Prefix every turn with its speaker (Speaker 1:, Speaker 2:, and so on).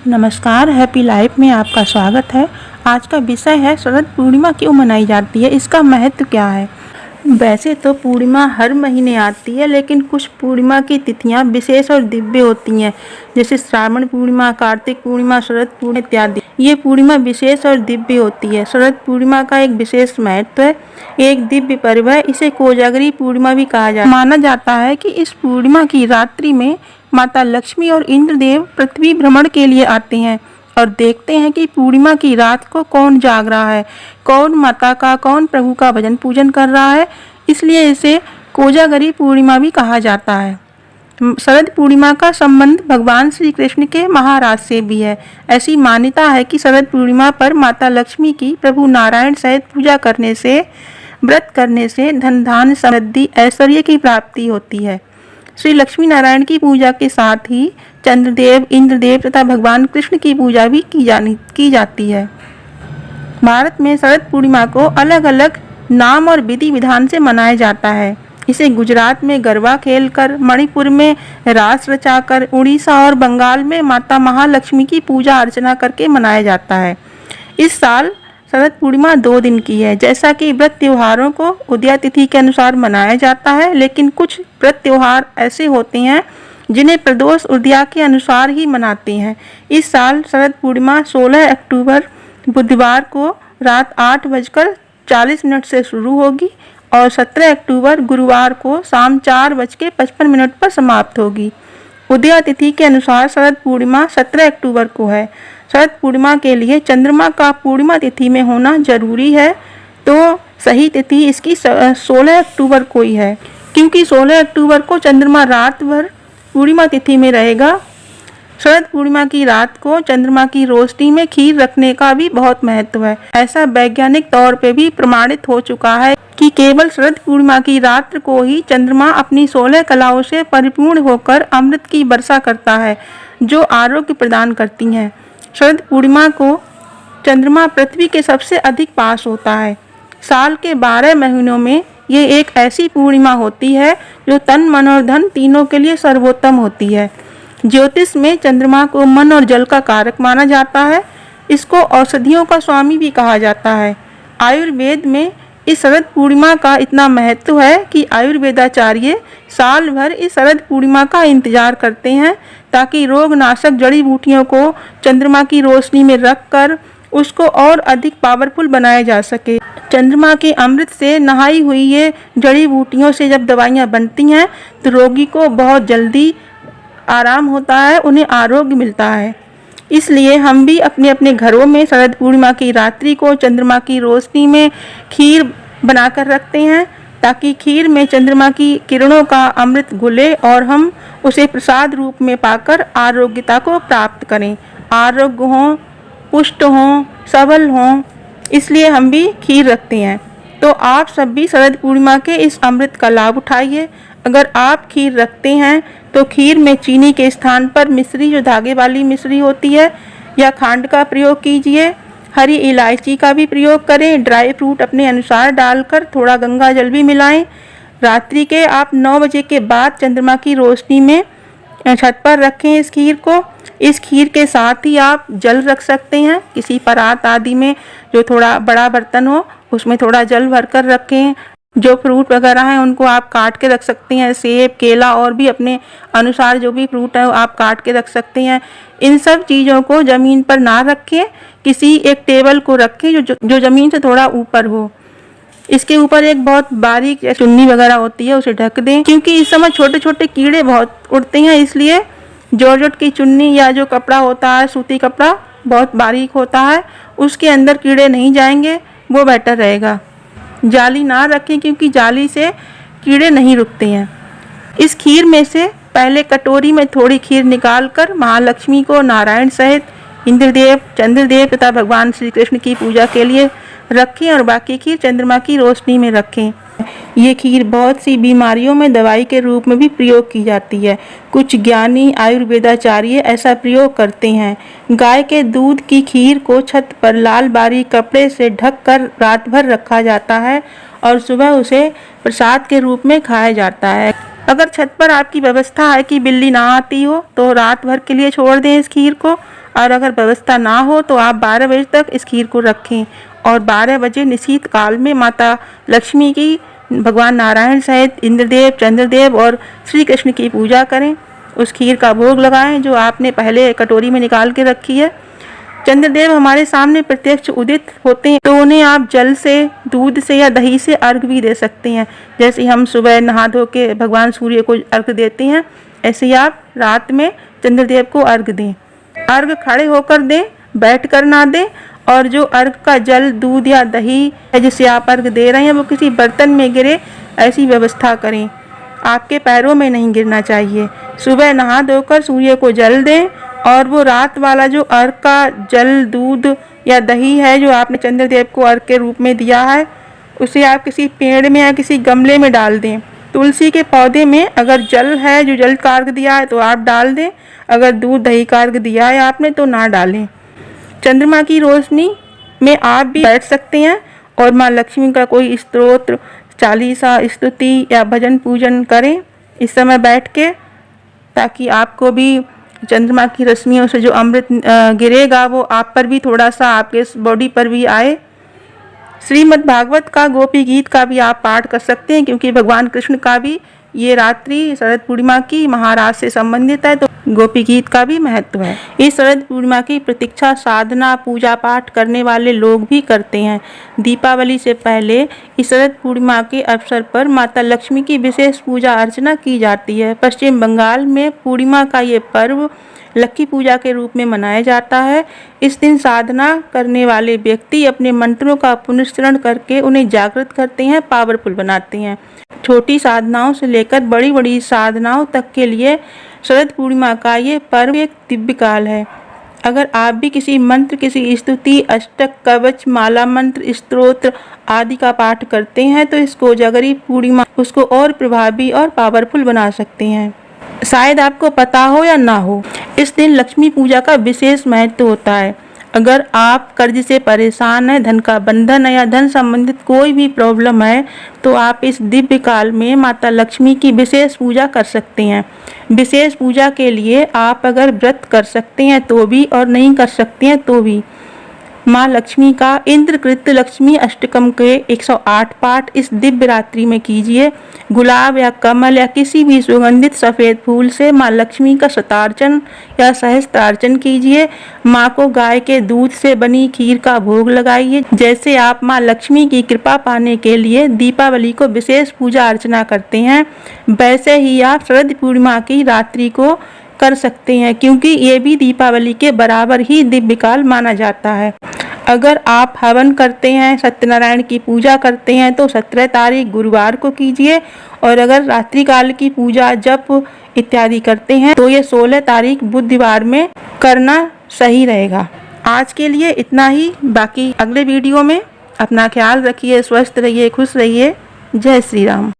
Speaker 1: नमस्कार, happy life में आपका स्वागत है। आज का विषय है शरद पूर्णिमा क्यों मनाई जाती है, इसका महत्व क्या है। वैसे तो पूर्णिमा हर महीने आती है, लेकिन कुछ पूर्णिमा की तिथियां विशेष और दिव्य होती हैं, जैसे श्रावण पूर्णिमा, कार्तिक पूर्णिमा, शरद पूर्णिमा इत्यादि। ये पूर्णिमा विशेष और दिव्य होती है। शरद पूर्णिमा का एक विशेष महत्व है, एक दिव्य पर्व है। इसे कोजागरी पूर्णिमा भी कहा जाता है। माना जाता है कि इस पूर्णिमा की रात्रि में माता लक्ष्मी और इंद्रदेव पृथ्वी भ्रमण के लिए आते हैं और देखते हैं कि पूर्णिमा की रात को कौन जाग रहा है, कौन माता का, कौन प्रभु का भजन पूजन कर रहा है। इसलिए इसे कोजागरी पूर्णिमा भी कहा जाता है। शरद पूर्णिमा का संबंध भगवान श्री कृष्ण के महाराज से भी है। ऐसी मान्यता है कि शरद पूर्णिमा पर माता लक्ष्मी की प्रभु नारायण सहित पूजा करने से, व्रत करने से धन धान्य समृद्धि ऐश्वर्य की प्राप्ति होती है। श्री लक्ष्मी नारायण की पूजा के साथ ही चंद्रदेव, इंद्रदेव तथा भगवान कृष्ण की पूजा भी की जाती है। भारत में शरद पूर्णिमा को अलग अलग नाम और विधि विधान से मनाया जाता है। इसे गुजरात में गरबा खेलकर, मणिपुर में रास रचाकर, उड़ीसा और बंगाल में माता महालक्ष्मी की पूजा अर्चना करके मनाया जाता है। इस साल शरद पूर्णिमा 2 दिन की है। जैसा कि व्रत त्योहारों को उदया तिथि के अनुसार मनाया जाता है, लेकिन कुछ व्रत त्योहार ऐसे होते हैं जिन्हें प्रदोष उदया के अनुसार ही मनाते हैं। इस साल शरद पूर्णिमा 16 अक्टूबर बुधवार को रात 8:40 से शुरू होगी और 17 अक्टूबर गुरुवार को शाम 4:55 पर समाप्त होगी। उदया तिथि के अनुसार शरद पूर्णिमा 17 अक्टूबर को है। शरद पूर्णिमा के लिए चंद्रमा का पूर्णिमा तिथि में होना जरूरी है, तो सही तिथि इसकी 16 अक्टूबर को ही है, क्योंकि 16 अक्टूबर को चंद्रमा रात भर पूर्णिमा तिथि में रहेगा। शरद पूर्णिमा की रात को चंद्रमा की रोशनी में खीर रखने का भी बहुत महत्व है। ऐसा वैज्ञानिक तौर पे भी प्रमाणित हो चुका है कि केवल शरद पूर्णिमा की रात को ही चंद्रमा अपनी 16 कलाओं से परिपूर्ण होकर अमृत की वर्षा करता है, जो आरोग्य प्रदान करती हैं। शरद पूर्णिमा को चंद्रमा पृथ्वी के सबसे अधिक पास होता है। साल के 12 महीनों में ये एक ऐसी पूर्णिमा होती है जो तन, मन और धन तीनों के लिए सर्वोत्तम होती है। ज्योतिष में चंद्रमा को मन और जल का कारक माना जाता है। इसको औषधियों का स्वामी भी कहा जाता है। आयुर्वेद में इस शरद पूर्णिमा का इतना महत्व है कि आयुर्वेदाचार्य साल भर इस शरद पूर्णिमा का इंतजार करते हैं, ताकि रोग नाशक जड़ी बूटियों को चंद्रमा की रोशनी में रखकर उसको और अधिक पावरफुल बनाया जा सके। चंद्रमा के अमृत से नहाई हुई ये जड़ी बूटियों से जब दवाइयाँ बनती हैं तो रोगी को बहुत जल्दी आराम होता है, उन्हें आरोग्य मिलता है। इसलिए हम भी अपने अपने घरों में शरद पूर्णिमा की रात्रि को चंद्रमा की रोशनी में खीर बनाकर रखते हैं, ताकि खीर में चंद्रमा की किरणों का अमृत घुले और हम उसे प्रसाद रूप में पाकर आरोग्यता को प्राप्त करें, आरोग्य हों, पुष्ट हों, सबल हों। इसलिए हम भी खीर रखते हैं। तो आप सब भी शरद पूर्णिमा के इस अमृत का लाभ उठाइए। अगर आप खीर रखते हैं तो खीर में चीनी के स्थान पर मिश्री, जो धागे वाली मिश्री होती है, या खांड का प्रयोग कीजिए। हरी इलायची का भी प्रयोग करें। ड्राई फ्रूट अपने अनुसार डालकर थोड़ा गंगा जल भी मिलाएं। रात्रि के आप 9 बजे के बाद चंद्रमा की रोशनी में छत पर रखें इस खीर को। इस खीर के साथ ही आप जल रख सकते हैं किसी परात आदि में, जो थोड़ा बड़ा बर्तन हो उसमें थोड़ा जल भरकर रखें। जो फ्रूट वगैरह हैं उनको आप काट के रख सकते हैं, सेब, केला और भी अपने अनुसार जो भी फ्रूट है आप काट के रख सकते हैं। इन सब चीज़ों को ज़मीन पर ना रखें, किसी एक टेबल को रखें जो ज़मीन से थोड़ा ऊपर हो। इसके ऊपर एक बहुत बारीक चुन्नी वगैरह होती है, उसे ढक दें, क्योंकि इस समय छोटे छोटे कीड़े बहुत उड़ते हैं। इसलिए जॉर्जेट की चुन्नी या जो कपड़ा होता है, सूती कपड़ा बहुत बारीक होता है, उसके अंदर कीड़े नहीं जाएंगे, वो बेटर रहेगा। जाली ना रखें, क्योंकि जाली से कीड़े नहीं रुकते हैं। इस खीर में से पहले कटोरी में थोड़ी खीर निकालकर महालक्ष्मी को नारायण सहित इंद्रदेव, चंद्रदेव तथा भगवान श्री कृष्ण की पूजा के लिए रखें और बाकी खीर चंद्रमा की रोशनी में रखें। ये खीर बहुत सी बीमारियों में दवाई के रूप में भी प्रयोग की जाती है। कुछ ज्ञानी आयुर्वेदाचार्य ऐसा प्रयोग करते हैं। गाय के दूध की खीर को छत पर लाल बारीक कपड़े से ढककर रात भर रखा जाता है और सुबह उसे प्रसाद के रूप में खाया जाता है। अगर छत पर आपकी व्यवस्था है कि बिल्ली ना आती हो तो रात भर के लिए छोड़ दें इस खीर को। और अगर व्यवस्था ना हो तो आप 12 बजे तक इस खीर को रखें और 12 बजे निशीत काल में माता लक्ष्मी की, भगवान नारायण सहित इंद्रदेव, चंद्रदेव और श्री कृष्ण की पूजा करें। उस खीर का भोग लगाएं जो आपने पहले कटोरी में निकाल के रखी है। चंद्रदेव हमारे सामने प्रत्यक्ष उदित होते हैं तो उन्हें आप जल से, दूध से या दही से अर्घ भी दे सकते हैं। जैसे हम सुबह नहा धो के भगवान सूर्य को अर्घ देते हैं, ऐसे ही आप रात में चंद्रदेव को अर्घ दें। अर्घ खड़े होकर दें, बैठ कर ना दें। और जो अर्घ का जल, दूध या दही है जिसे आप अर्घ दे रहे हैं वो किसी बर्तन में गिरे, ऐसी व्यवस्था करें। आपके पैरों में नहीं गिरना चाहिए। सुबह नहा धोकर सूर्य को जल दें और वो रात वाला जो अर्घ का जल, दूध या दही है जो आपने चंद्रदेव को अर्घ के रूप में दिया है, उसे आप किसी पेड़ में या किसी गमले में डाल दें। तुलसी के पौधे में अगर जल है, जो जल का अर्घ दिया है तो आप डाल दें। अगर दूध दही का अर्घ दिया है आपने तो ना डालें। चंद्रमा की रोशनी में आप भी बैठ सकते हैं और माँ लक्ष्मी का कोई स्तोत्र, चालीसा, स्तुति या भजन पूजन करें इस समय बैठ के, ताकि आपको भी चंद्रमा की रश्मियों से जो अमृत गिरेगा वो आप पर भी थोड़ा सा, आपके बॉडी पर भी आए। श्रीमद् भागवत का, गोपी गीत का भी आप पाठ कर सकते हैं क्योंकि भगवान कृष्ण का भी ये रात्रि शरद पूर्णिमा की महाराज से संबंधित है, तो गोपी गीत का भी महत्व है। इस शरद पूर्णिमा की प्रतीक्षा साधना, पूजा पाठ करने वाले लोग भी करते हैं। दीपावली से पहले इस शरद पूर्णिमा के अवसर पर माता लक्ष्मी की विशेष पूजा अर्चना की जाती है। पश्चिम बंगाल में पूर्णिमा का ये पर्व लक्ष्मी पूजा के रूप में मनाया जाता है। इस दिन साधना करने वाले व्यक्ति अपने मंत्रों का पुनस्मरण करके उन्हें जागृत करते हैं, पावरफुल बनाते हैं। छोटी साधनाओं से लेकर बड़ी बड़ी साधनाओं तक के लिए शरद पूर्णिमा का ये पर्व एक दिव्य काल है। अगर आप भी किसी मंत्र, किसी स्तुति, अष्टक, कवच, माला मंत्र, स्तोत्र आदि का पाठ करते हैं तो इस कोजागरी पूर्णिमा उसको और प्रभावी और पावरफुल बना सकते हैं। शायद आपको पता हो या ना हो, इस दिन लक्ष्मी पूजा का विशेष महत्व होता है। अगर आप कर्ज से परेशान हैं, धन का बंधन है या धन संबंधित कोई भी प्रॉब्लम है तो आप इस दिव्य काल में माता लक्ष्मी की विशेष पूजा कर सकते हैं। विशेष पूजा के लिए आप अगर व्रत कर सकते हैं तो भी और नहीं कर सकते हैं तो भी माँ लक्ष्मी का इंद्रकृत लक्ष्मी अष्टकम के 108 पाठ इस दिव्य रात्रि में कीजिए। गुलाब या कमल या किसी भी सुगंधित सफ़ेद फूल से माँ लक्ष्मी का शतार्चन या सहस्त्रार्चन कीजिए। माँ को गाय के दूध से बनी खीर का भोग लगाइए। जैसे आप माँ लक्ष्मी की कृपा पाने के लिए दीपावली को विशेष पूजा अर्चना करते हैं, वैसे ही आप शरद पूर्णिमा की रात्रि को कर सकते हैं क्योंकि ये भी दीपावली के बराबर ही दिव्य काल माना जाता है। अगर आप हवन करते हैं, सत्यनारायण की पूजा करते हैं तो 17 तारीख गुरुवार को कीजिए और अगर रात्रि काल की पूजा, जप इत्यादि करते हैं तो ये 16 तारीख बुधवार में करना सही रहेगा। आज के लिए इतना ही। बाकी अगले वीडियो में अपना ख्याल रखिए, स्वस्थ रहिए, खुश रहिए। जय श्री राम।